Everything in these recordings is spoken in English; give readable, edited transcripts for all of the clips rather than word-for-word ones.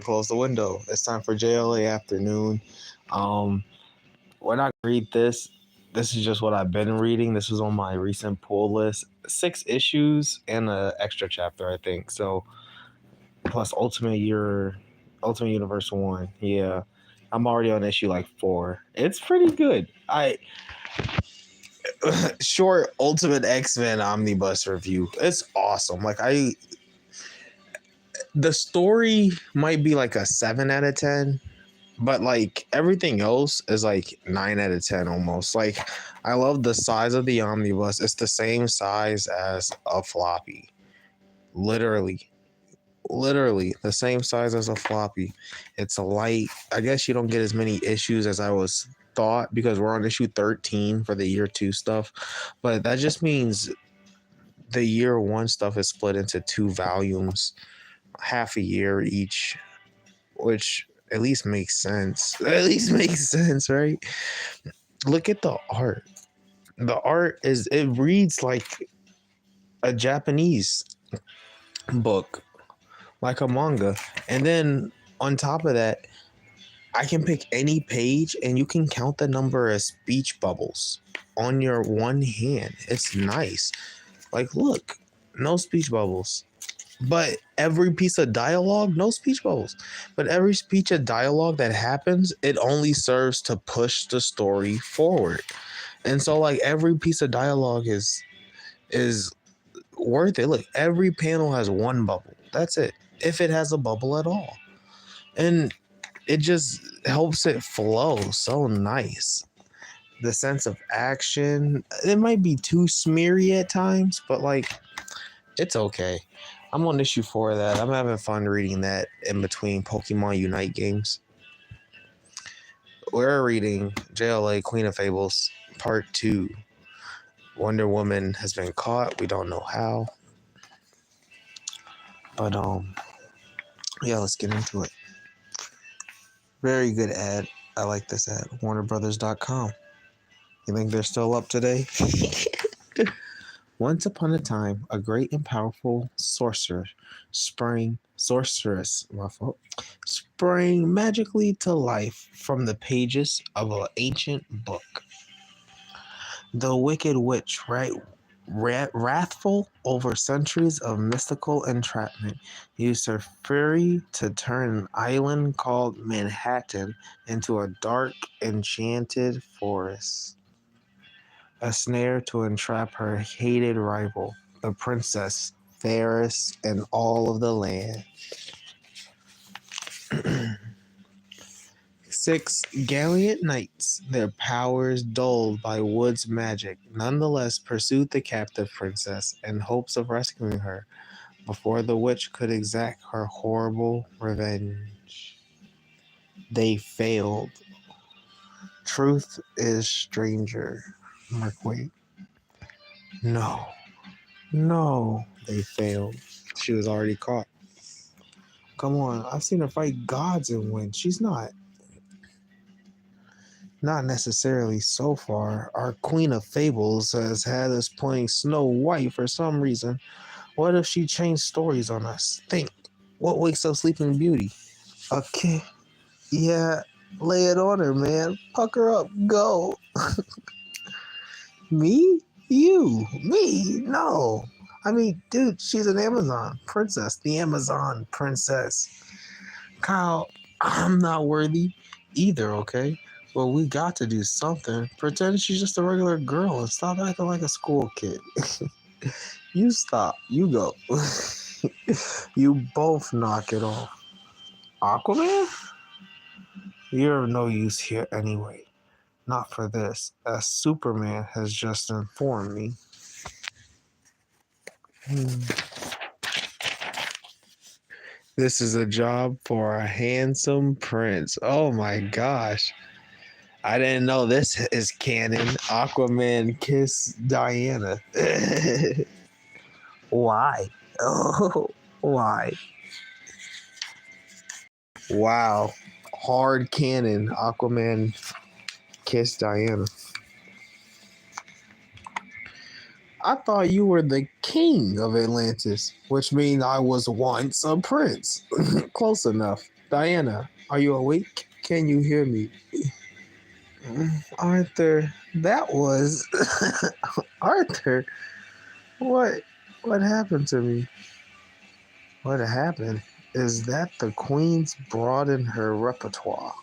Close the window. It's time for JLA afternoon. Um, when I read this, this is just what I've been reading. This was on my recent pull list. 6 issues and an extra chapter, I think. So plus Ultimate Universe 1. Yeah. I'm already on issue like 4. It's pretty good. I short Ultimate X-Men omnibus review. It's awesome. The story might be like a 7 out of 10, but like everything else is like 9 out of 10 almost. Like I love the size of the omnibus. It's the same size as a floppy. Literally. Literally the same size as a floppy. It's a light. I guess you don't get as many issues as I was thought because we're on issue 13 for the year 2 stuff. But that just means the year 1 stuff is split into 2 volumes, half a year each, which at least makes sense. At least makes sense, right? Look at the art. The art it reads like a Japanese book, like a manga. And then on top of that, I can pick any page and you can count the number of speech bubbles on your one hand. It's nice. Like, look, no speech bubbles. But every piece of dialogue, no speech bubbles. But every speech of dialogue that happens, it only serves to push the story forward. And so like every piece of dialogue is worth it. Look, every panel has one bubble. That's it. If it has a bubble at all. And it just helps it flow so nice. The sense of action, it might be too smeary at times, but like it's okay. I'm on issue 4 of that. I'm having fun reading that in between Pokemon Unite games. We're reading JLA Queen of Fables Part 2. Wonder Woman has been caught. We don't know how. But yeah, let's get into it. Very good ad. I like this ad. WarnerBrothers.com. You think they're still up today? Once upon a time, a great and powerful sorceress sprang magically to life from the pages of an ancient book. The wicked witch, wrathful over centuries of mystical entrapment, used her fury to turn an island called Manhattan into a dark, enchanted forest. A snare to entrap her hated rival, the princess, fairest in all of the land. 6 gallant knights, their powers dulled by wood's magic, nonetheless pursued the captive princess in hopes of rescuing her before the witch could exact her horrible revenge. They failed. Truth is stranger. Mark Waid. No, they failed. She was already caught. Come on, I've seen her fight gods and win. She's not necessarily so far. Our Queen of Fables has had us playing Snow White for some reason. What if she changed stories on us? Think, what wakes up Sleeping Beauty? Okay, yeah, lay it on her, man. Pucker up, go. Me? You? Me? No. I mean, dude, she's an Amazon princess. The Amazon princess. Kyle, I'm not worthy either, okay? Well, we got to do something. Pretend she's just a regular girl and stop acting like a school kid. You stop. You go. You both knock it off. Aquaman? You're of no use here anyway. Not for this, as Superman has just informed me. This is a job for a handsome prince. Oh my gosh. I didn't know this is canon. Aquaman kiss Diana. Why? Oh, why? Wow. Hard canon. Aquaman kiss Diana. I thought you were the king of Atlantis, which means I was once a prince. Close enough. Diana, are you awake? Can you hear me? Arthur, that was Arthur. What what happened to me? What happened is that the Queen's broadened her repertoire.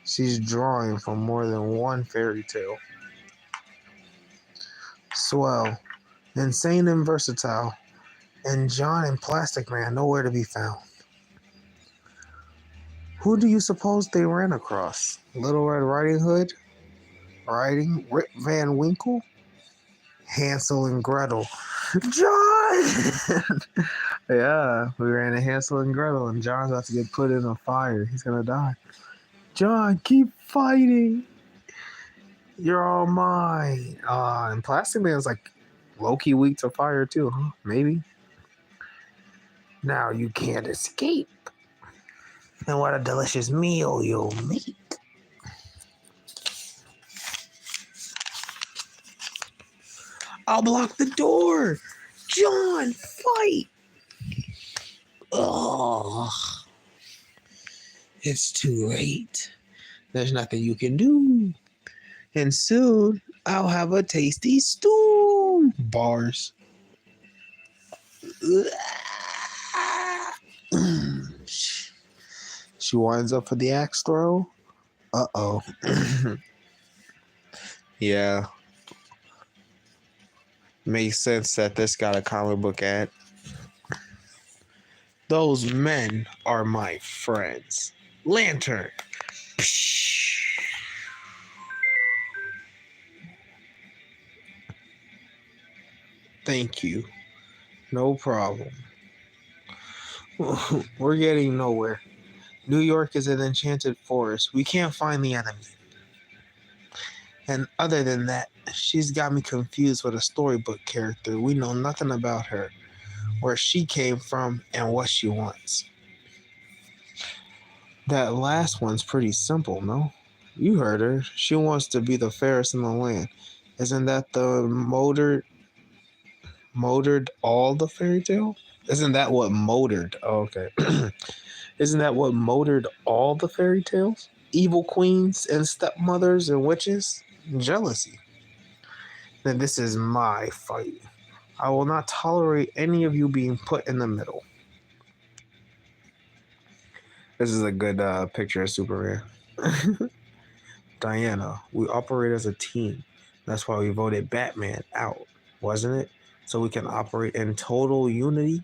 She's drawing from more than one fairy tale. Swell, insane and versatile, and John and Plastic Man nowhere to be found. Who do you suppose they ran across? Little Red Riding Hood? Riding Rip Van Winkle? Hansel and Gretel. John! Yeah, we ran into Hansel and Gretel, and John's about to get put in a fire. He's gonna die. John, keep fighting. You're all mine. And Plastic Man's like low-key weak to fire too, huh? Maybe. Now you can't escape. And what a delicious meal you'll make. I'll block the door. John, fight. Oh, it's too late. There's nothing you can do. And soon I'll have a tasty stew. Bars. She winds up for the axe throw. Uh-oh. Yeah. Makes sense that this got a comic book ad. Those men are my friends. Lantern. Thank you. No problem. We're getting nowhere. New York is an enchanted forest. We can't find the enemy. And other than that, she's got me confused with a storybook character. We know nothing about her, where she came from, and what she wants. That last one's pretty simple, no? You heard her. She wants to be the fairest in the land. Isn't that the motored all the fairy tale? Isn't that what motored? Oh, okay. Isn't that what motored all the fairy tales? Evil queens and stepmothers and witches? Jealousy. Then this is my fight. I will not tolerate any of you being put in the middle. This is a good picture of Superman. Diana, we operate as a team. That's why we voted Batman out, wasn't it? So we can operate in total unity.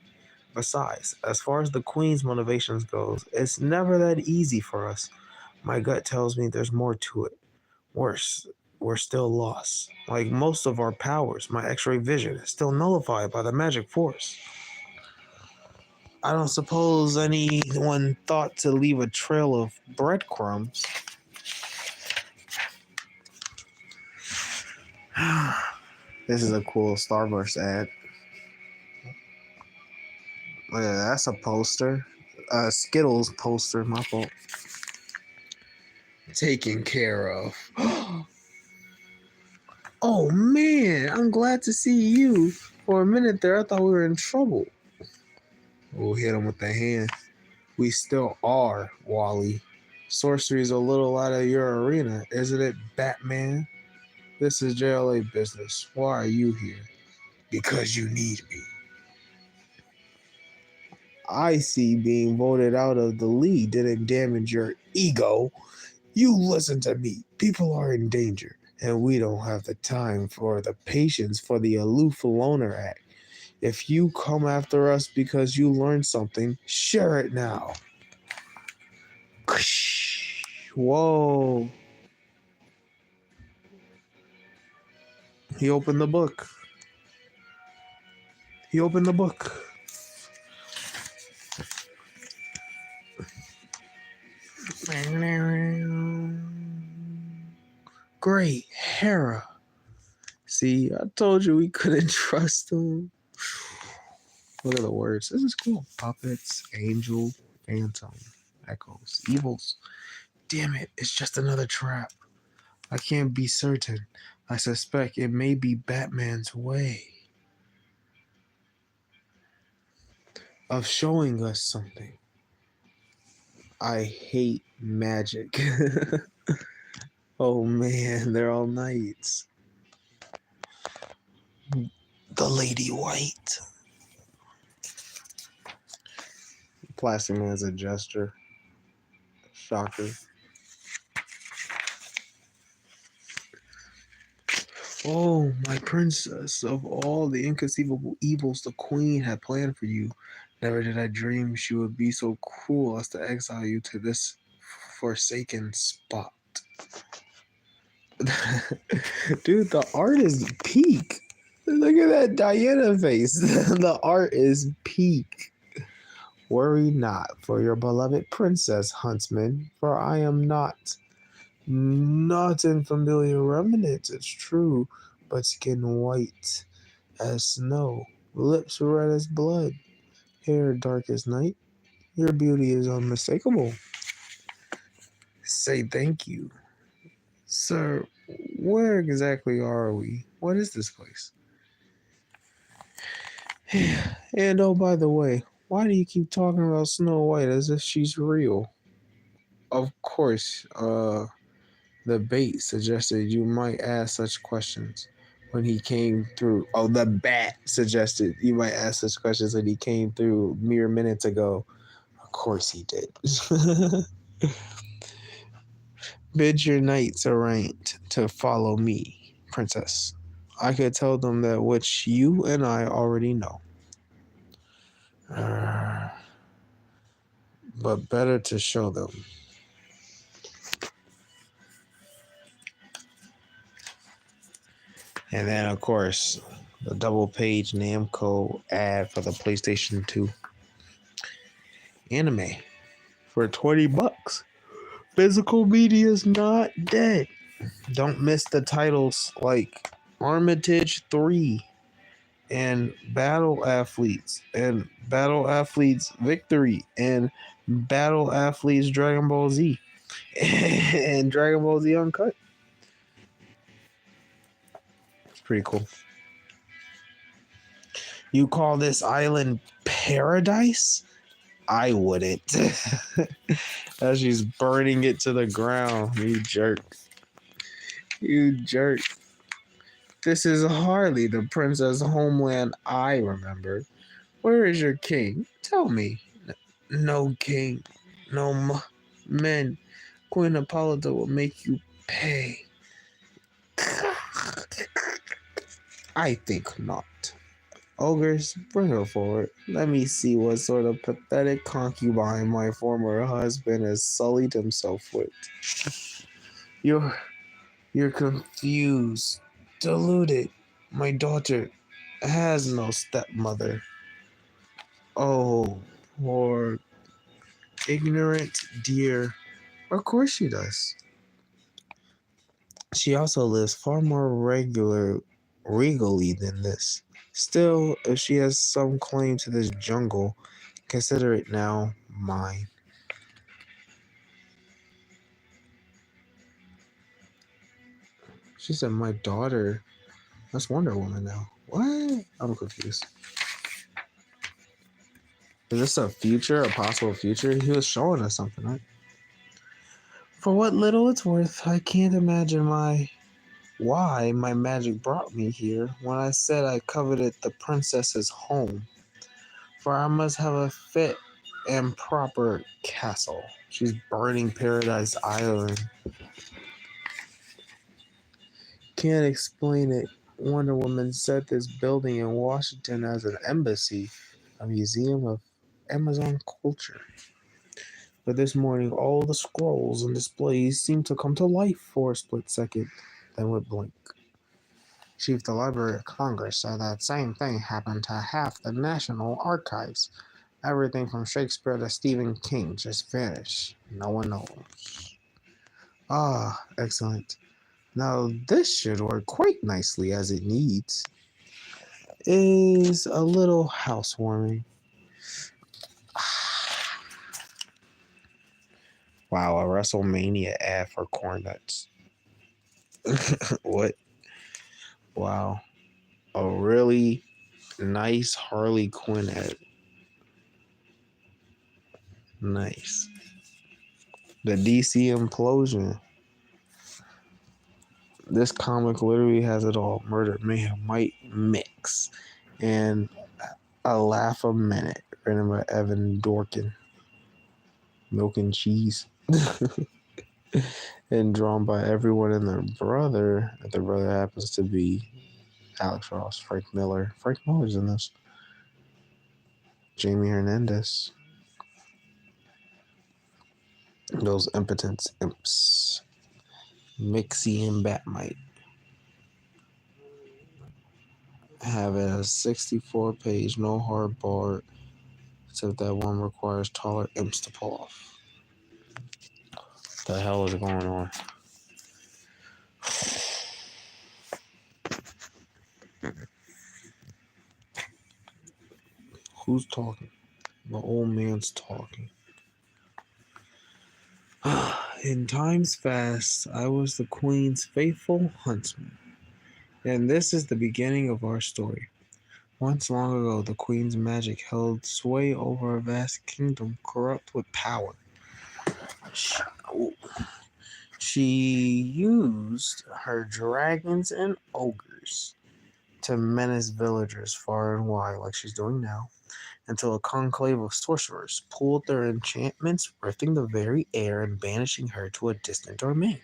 Besides, as far as the Queen's motivations goes, it's never that easy for us. My gut tells me there's more to it. Worse, we're still lost. Like most of our powers, my X-ray vision is still nullified by the magic force. I don't suppose anyone thought to leave a trail of breadcrumbs. This is a cool Starburst ad. Look at that, that's a poster. Skittles poster, my fault. Taken care of. Oh man, I'm glad to see you. For a minute there, I thought we were in trouble. We'll hit him with the hand. We still are, Wally. Sorcery's a little out of your arena, isn't it, Batman? This is JLA business. Why are you here? Because you need me. I see being voted out of the league didn't damage your ego. You listen to me. People are in danger, and we don't have the time for the patience for the aloof loner act. If you come after us because you learned something, share it now. Whoa. He opened the book. He opened the book. Great, Hera. See, I told you we couldn't trust him. What are the words? This is cool. Puppets, angel, phantom, echoes, evils. Damn it, it's just another trap. I can't be certain. I suspect it may be Batman's way of showing us something. I hate magic. Oh man, they're all knights. The Lady White. Plastic Man's a jester. Shocker. Oh, my princess, of all the inconceivable evils the queen had planned for you, never did I dream she would be so cruel as to exile you to this forsaken spot. Dude, the art is peak. Look at that Diana face. The art is peak. Worry not for your beloved princess, huntsman, for I am not in familiar remnants, it's true, but skin white as snow, lips red as blood, hair dark as night. Your beauty is unmistakable. Say thank you. Sir, where exactly are we? What is this place? And oh, by the way, why do you keep talking about Snow White as if she's real? Of course, the bait suggested you might ask such questions when he came through. Oh, the bat suggested you might ask such questions when he came through mere minutes ago. Of course he did. Bid your knights errant to follow me, princess. I could tell them that which you and I already know. But better to show them. And then, of course, the double page Namco ad for the PlayStation 2 anime for $20. Physical media is not dead. Don't miss the titles like Armitage 3 and Battle Athletes Victory and Battle Athletes Dragon Ball Z and Dragon Ball Z Uncut. It's pretty cool. You call this island paradise? I wouldn't. As she's burning it to the ground. You jerk. You jerk. This is hardly the princess homeland I remember. Where is your king? Tell me. No king. No men. Queen Hippolyta will make you pay. I think not. Ogres, bring her forward. Let me see what sort of pathetic concubine my former husband has sullied himself with. You're confused, deluded. My daughter has no stepmother. Oh, poor ignorant dear. Of course she does. She also lives far more regally than this. Still, if she has some claim to this jungle, consider it now mine. She said, my daughter. That's Wonder Woman now. What? I'm confused. Is this a future, a possible future? He was showing us something, right? For what little it's worth, I can't imagine why my magic brought me here when I said I coveted the princess's home. For I must have a fit and proper castle. She's burning Paradise Island. Can't explain it. Wonder Woman set this building in Washington as an embassy, a museum of Amazon culture. But this morning, all the scrolls and displays seemed to come to life for a split second, then would blink. Chief, the Library of Congress said that same thing happened to half the National Archives. Everything from Shakespeare to Stephen King just vanished. No one knows. Ah, excellent. Now this should work quite nicely as it needs. Is a little housewarming. Wow, a WrestleMania ad for corn nuts. What? Wow. A really nice Harley Quinn ad. Nice. The DC implosion. This comic literally has it all: murder, mayhem, might, mix, and a laugh a minute. Written by Evan Dorkin. Milk and cheese. And drawn by everyone and their brother. Their brother happens to be Alex Ross, Frank Miller. Frank Miller's in this. Jamie Hernandez. Those impotence imps. Mixie and Batmite. Have a 64-page, no hardboard, except that one requires taller imps to pull off. What the hell is going on? Who's talking? The old man's talking. In times past, I was the queen's faithful huntsman. And this is the beginning of our story. Once long ago, the queen's magic held sway over a vast kingdom corrupt with power. She used her dragons and ogres to menace villagers far and wide, like she's doing now, until a conclave of sorcerers pulled their enchantments, rifting the very air and banishing her to a distant domain.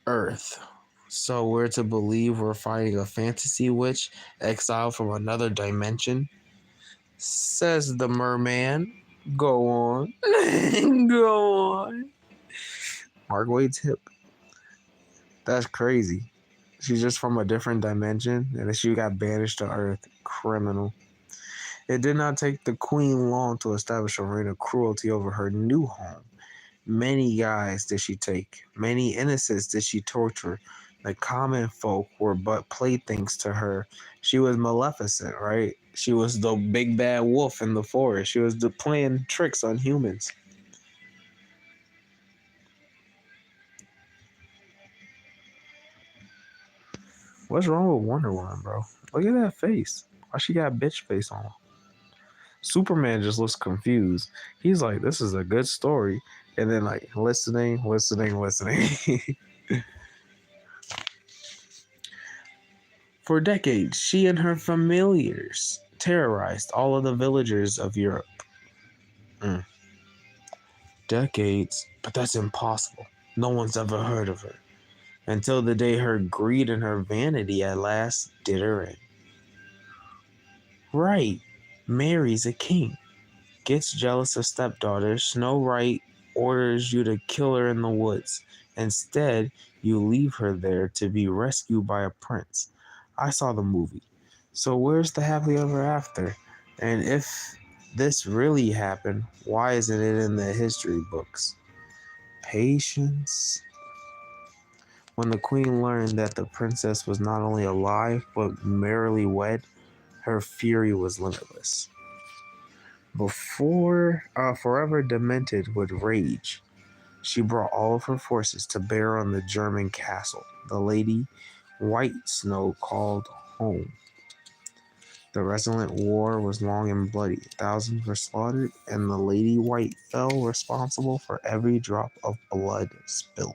Earth. So we're to believe we're fighting a fantasy witch exiled from another dimension? Says the merman. Go on. Go on. Mark Waid's hip. That's crazy. She's just from a different dimension, and she got banished to Earth. Criminal. It did not take the queen long to establish a reign of cruelty over her new home. Many guys did she take. Many innocents did she torture. The common folk were but playthings to her. She was Maleficent, right? She was the big bad wolf in the forest. She was playing tricks on humans. What's wrong with Wonder Woman, bro? Look at that face. Why she got bitch face on? Superman just looks confused. He's like, this is a good story. And then like listening. For decades, she and her familiars terrorized all of the villagers of Europe. Decades, but that's impossible. No one's ever heard of her. Until the day her greed and her vanity at last did her in. Right, marries a king, gets jealous of stepdaughters. Snow White orders you to kill her in the woods. Instead, you leave her there to be rescued by a prince. I saw the movie. So where's the happily ever after? And if this really happened, why isn't it in the history books? Patience. When the queen learned that the princess was not only alive but merrily wed, her fury was limitless. Forever demented with rage, she brought all of her forces to bear on the German castle the Lady White Snow called home. The resolute war was long and bloody. Thousands were slaughtered, and the Lady White fell responsible for every drop of blood spilled.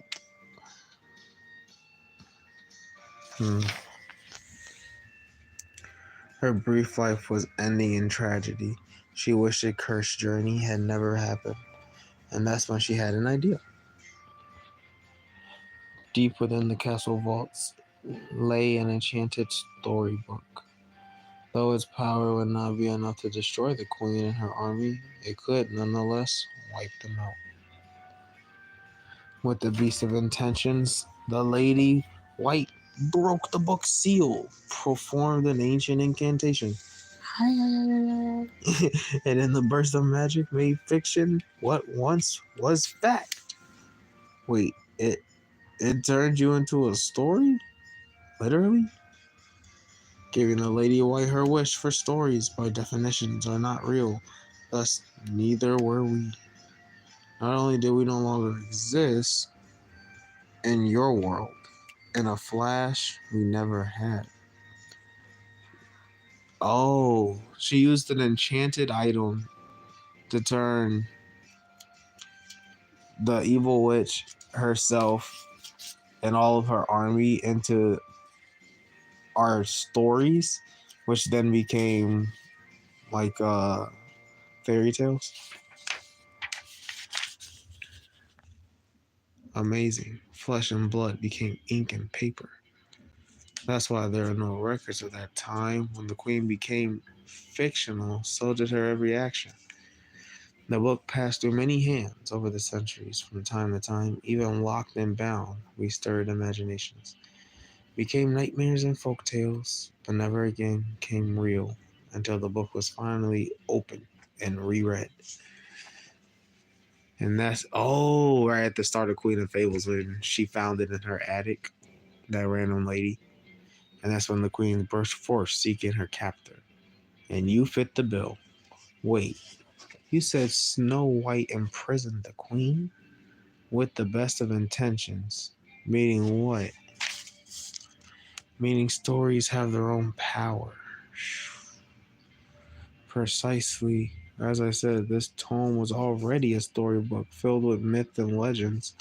Her brief life was ending in tragedy. She wished a cursed journey had never happened, and that's when she had an idea. Deep within the castle vaults lay an enchanted storybook. Though its power would not be enough to destroy the queen and her army, it could nonetheless wipe them out. With the beast of intentions, the Lady White broke the book's seal, performed an ancient incantation, and in the burst of magic made fiction what once was fact. Wait, it turned you into a story? Literally? Giving the Lady White her wish, for stories by definitions are not real, thus neither were we. Not only did we no longer exist in your world, in a flash we never had. Oh, she used an enchanted item to turn the evil witch herself and all of her army into our stories, which then became like fairy tales. Amazing. Flesh and blood became ink and paper. That's why there are no records of that time. When the queen became fictional, so did her every action. The book passed through many hands over the centuries. From time to time, even locked and bound, we stirred imaginations. Became nightmares and folk tales, but never again came real until the book was finally opened and reread. And that's right at the start of Queen of Fables when she found it in her attic, that random lady. And that's when the queen burst forth seeking her captor. And you fit the bill. Wait, you said Snow White imprisoned the queen? With the best of intentions. Meaning what? Meaning stories have their own power. Precisely. As I said, this tome was already a storybook filled with myth and legends.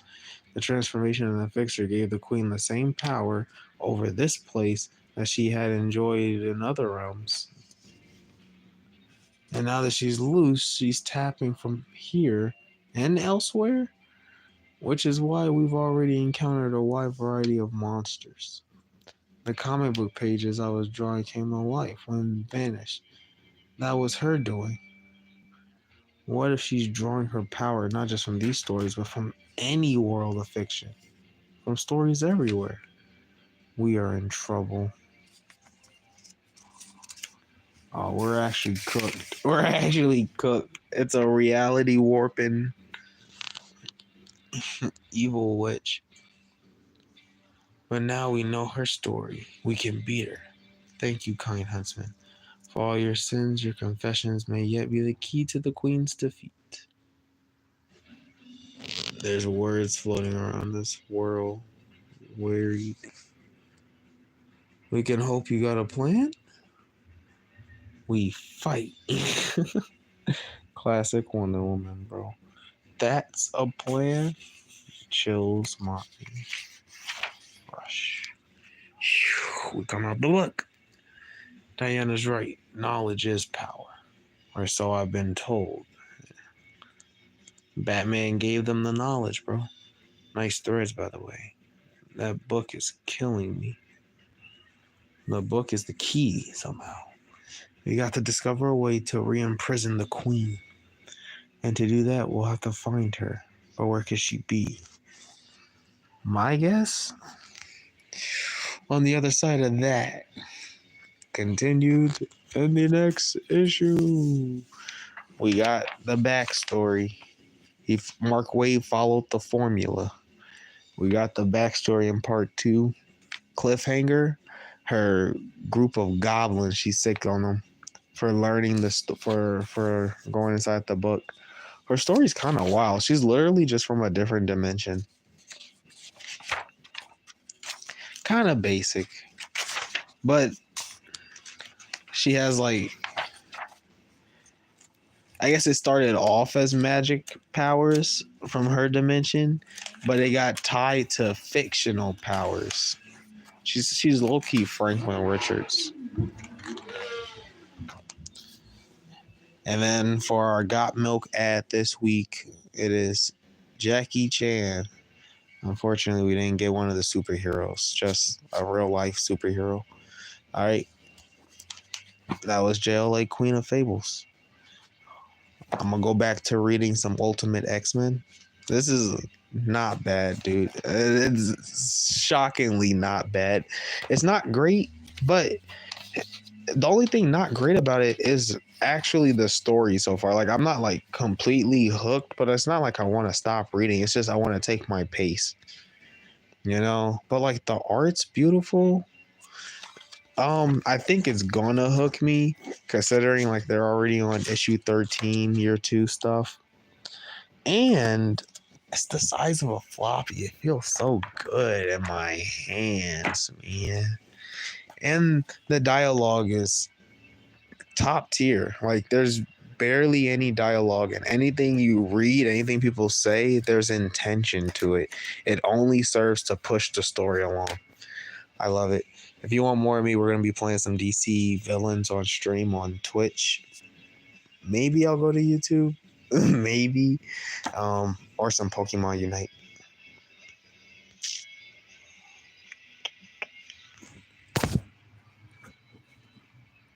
The transformation in the fixture gave the queen the same power over this place that she had enjoyed in other realms. And now that she's loose, she's tapping from here and elsewhere, which is why we've already encountered a wide variety of monsters. The comic book pages I was drawing came to life when vanished. That was her doing. What if she's drawing her power not just from these stories, but from any world of fiction? From stories everywhere. We are in trouble. Oh, we're actually cooked. We're actually cooked. It's a reality warping evil witch. But now we know her story. We can beat her. Thank you, kind huntsman. For all your sins, your confessions may yet be the key to the queen's defeat. There's words floating around this world. Weary. We can hope you got a plan. We fight. Classic Wonder Woman, bro. That's a plan. Chills my rush. We come out the book. Diana's right. Knowledge is power. Or so I've been told. Batman gave them the knowledge, bro. Nice threads, by the way. That book is killing me. The book is the key, somehow. We got to discover a way to re-imprison the queen. And to do that, we'll have to find her. But where could she be? My guess? On the other side of that. Continued in the next issue. We got the backstory. Mark Waid followed the formula. We got the backstory in part 2. Cliffhanger. Her group of goblins, she's sick on them for learning this, for going inside the book. Her story's kind of wild. She's literally just from a different dimension. Kind of basic. But she has like, I guess it started off as magic powers from her dimension, but it got tied to fictional powers. She's low-key Franklin Richards. And then for our Got Milk ad this week, it is Jackie Chan. Unfortunately, we didn't get one of the superheroes, just a real-life superhero. All right. That was JLA Queen of Fables. I'm going to go back to reading some Ultimate X-Men. This is not bad, dude. It's shockingly not bad. It's not great, but the only thing not great about it is actually the story so far. Like, I'm not like completely hooked, but it's not like I want to stop reading. It's just I want to take my pace, you know? But like the art's beautiful. I think it's gonna hook me considering like they're already on issue 13, year 2 stuff. And it's the size of a floppy. It feels so good in my hands, man. And the dialogue is top tier. Like there's barely any dialogue, and anything you read, anything people say, there's intention to it. It only serves to push the story along. I love it. If you want more of me, we're gonna be playing some DC villains on stream on Twitch. Maybe I'll go to YouTube. Maybe. Or some Pokemon Unite.